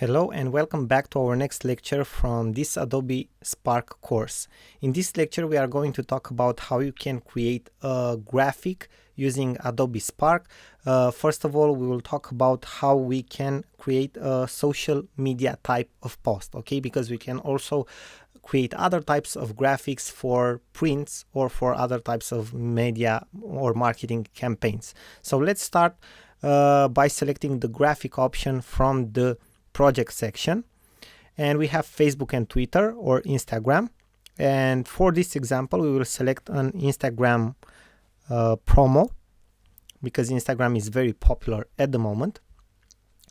Hello and welcome back to our next lecture from this Adobe Spark course. In this lecture we are going to talk about how you can create a graphic using Adobe Spark. First of all, we will talk about how we can create a social media type of post, okay? Because we can also create other types of graphics for prints or for other types of media or marketing campaigns. So let's start by selecting the graphic option from the project section, and we have Facebook and Twitter or Instagram, and for this example we will select an Instagram promo because Instagram is very popular at the moment.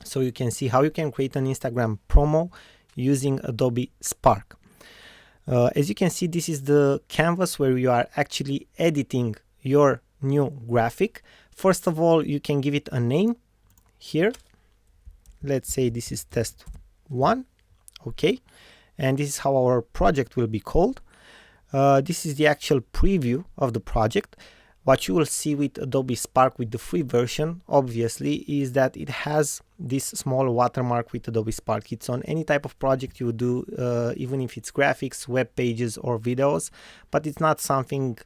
So you can see how you can create an Instagram promo using Adobe Spark. As you can see, this is the canvas where you are actually editing your new graphic. First of all, you can give it a name here. Let's say this is test 1, okay, and this is how our project will be called. This is the actual preview of the project. What you will see with Adobe Spark with the free version, obviously, is that it has this small watermark with Adobe Spark. It's on any type of project you do, even if it's graphics, web pages, or videos, but it's not something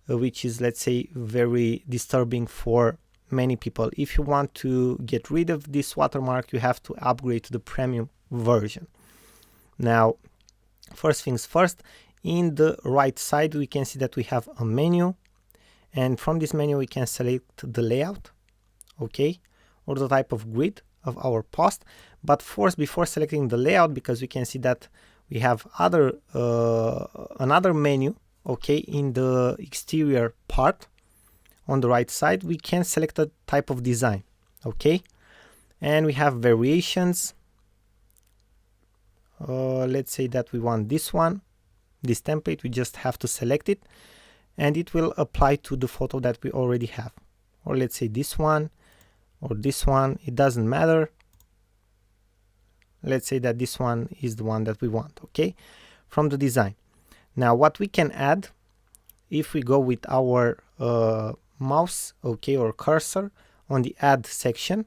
which is, let's say, very disturbing for many people. If you want to get rid of this watermark, you have to upgrade to the premium version. Now, first things first, in the right side we can see that we have a menu, and from this menu we can select the layout, okay, or the type of grid of our post. But first, before selecting the layout, because we can see that we have another menu, okay, in the exterior part on the right side, we can select a type of design, okay, and we have variations. Let's say that we want this one, this template. We just have to select it and it will apply to the photo that we already have, or let's say this one or this one, it doesn't matter. Let's say that this one is the one that we want, okay, from the design. Now what we can add, if we go with our mouse, okay, or cursor on the add section,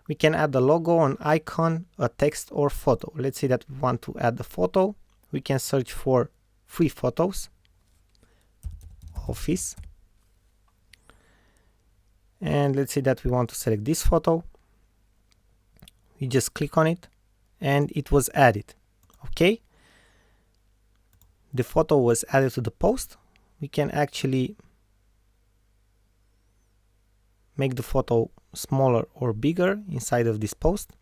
we can add a logo, an icon, a text, or photo. Let's say that we want to add a photo. We can search for free photos, office, and let's say that we want to select this photo. We just click on it and it was added, okay. The photo was added to the post. We can actually make the photo smaller or bigger inside of this post,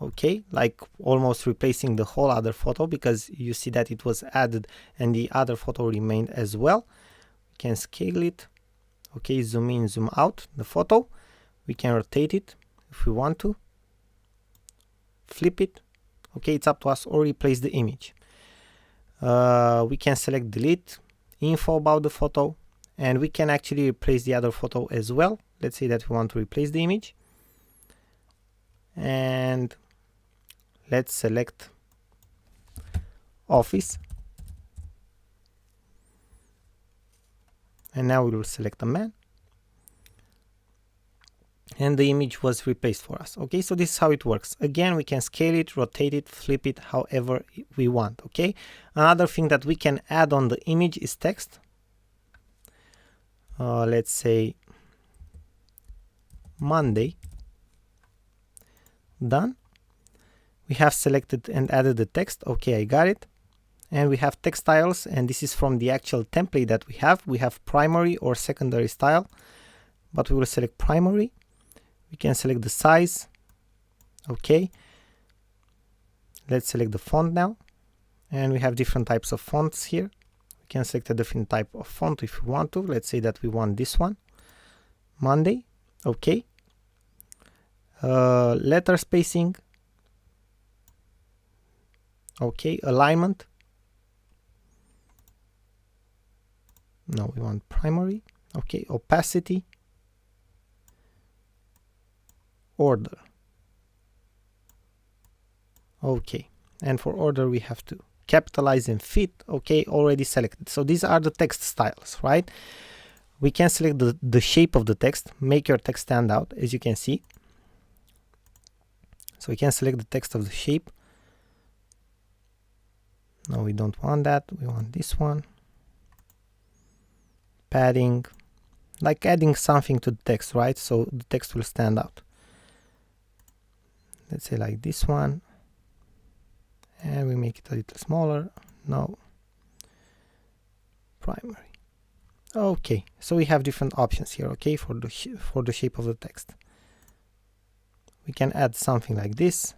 okay, like almost replacing the whole other photo, because you see that it was added and the other photo remained as well. We can scale it, okay, zoom in, zoom out the photo. We can rotate it if we want to, flip it, okay, it's up to us, or replace the image. We can select delete, info about the photo, and we can actually replace the other photo as well. Let's say that we want to replace the image, and let's select office, and now we will select a man, and the image was replaced for us, okay. So this is how it works. Again, we can scale it, rotate it, flip it, however we want, okay. Another thing that we can add on the image is text. Let's say Monday, done. We have selected and added the text, okay, I got it. And we have text styles, and this is from the actual template that we have. We have primary or secondary style, but we will select primary. We can select the size, okay. Let's select the font now, and we have different types of fonts here. We can select a different type of font if we want to. Let's say that we want this one, Monday, okay. Letter spacing, okay. Alignment, no, we want primary, okay. Opacity, order, okay. And for order we have to capitalize and fit, okay, already selected. So these are the text styles, right? We can select the shape of the text, make your text stand out, as you can see. So we can select the text of the shape. No, we don't want that. We want this one. Padding, like adding something to the text, right? So the text will stand out. Let's say like this one. And we make it a little smaller. No. Primary. Okay, so we have different options here, okay, for the shape of the text. We can add something like this,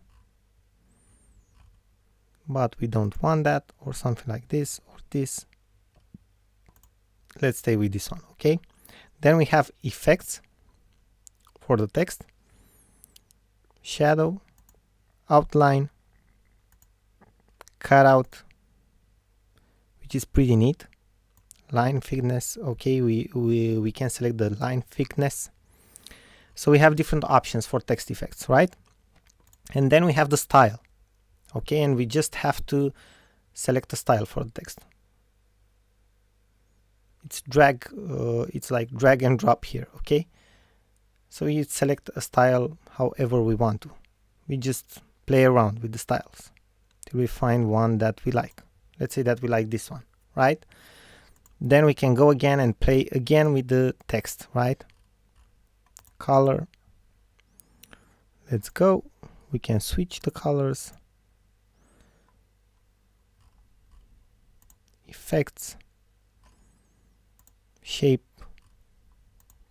but we don't want that, or something like this, or this. Let's stay with this one, okay? Then we have effects for the text, shadow, outline, cutout, which is pretty neat. Line thickness, okay, we can select the line thickness. So we have different options for text effects, right? And then we have the style, okay, and we just have to select a style for the text. It's like drag and drop here, okay? So we select a style however we want to. We just play around with the styles till we find one that we like. Let's say that we like this one, right? Then we can go again and play again with the text, right? Color. Let's go. We can switch the colors. Effects. Shape.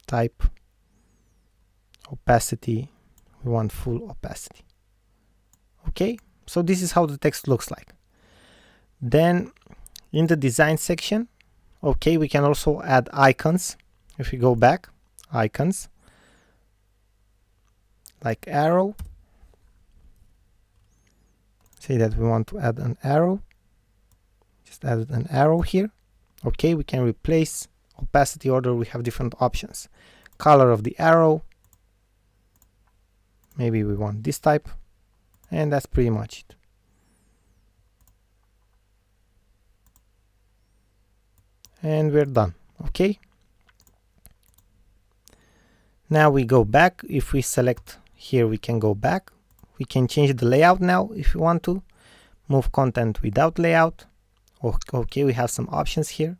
Type. Opacity. We want full opacity. Okay, so this is how the text looks like. Then in the design section, okay, we can also add icons. If we go back, icons, like arrow. Say that we want to add an arrow. Just add an arrow here. Okay, we can replace opacity order. We have different options. Color of the arrow. Maybe we want this type. And that's pretty much it. And we're done. Okay, now we go back. If we select here, we can go back. We can change the layout now if you want to. Move content without layout. Okay, we have some options here,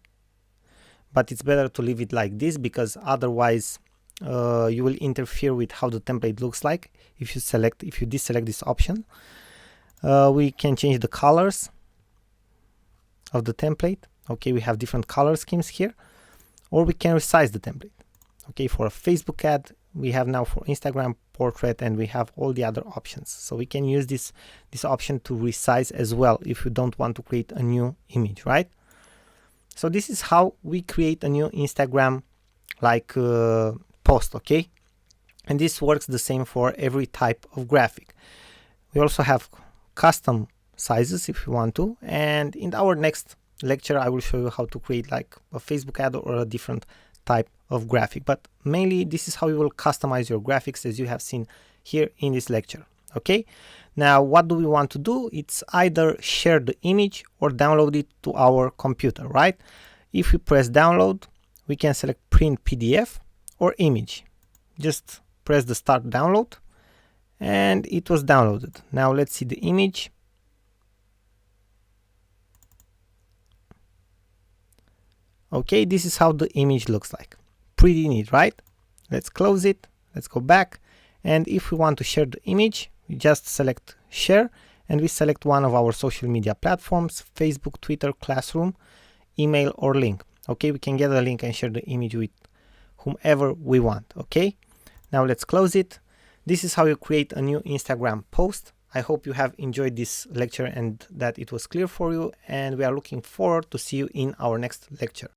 but it's better to leave it like this, because otherwise you will interfere with how the template looks like if you deselect this option. We can change the colors of the template. Okay, we have different color schemes here, or we can resize the template. Okay, for a Facebook ad, we have now for Instagram portrait, and we have all the other options. So we can use this option to resize as well if you don't want to create a new image, right? So this is how we create a new Instagram like post, okay? And this works the same for every type of graphic. We also have custom sizes if you want to, and in our next lecture I will show you how to create like a Facebook ad or a different type of graphic, but mainly this is how you will customize your graphics, as you have seen here in this lecture. Okay, now what do we want to do? It's either share the image or download it to our computer, right? If we press download, we can select print PDF or image. Just press the start download and it was downloaded. Now let's see the image. Okay, this is how the image looks like. Pretty neat, right? Let's close it. Let's go back. And if we want to share the image, we just select share and we select one of our social media platforms: Facebook, Twitter, Classroom, email, or link. Okay, we can get a link and share the image with whomever we want. Okay, now let's close it. This is how you create a new Instagram post. I hope you have enjoyed this lecture and that it was clear for you, and we are looking forward to see you in our next lecture.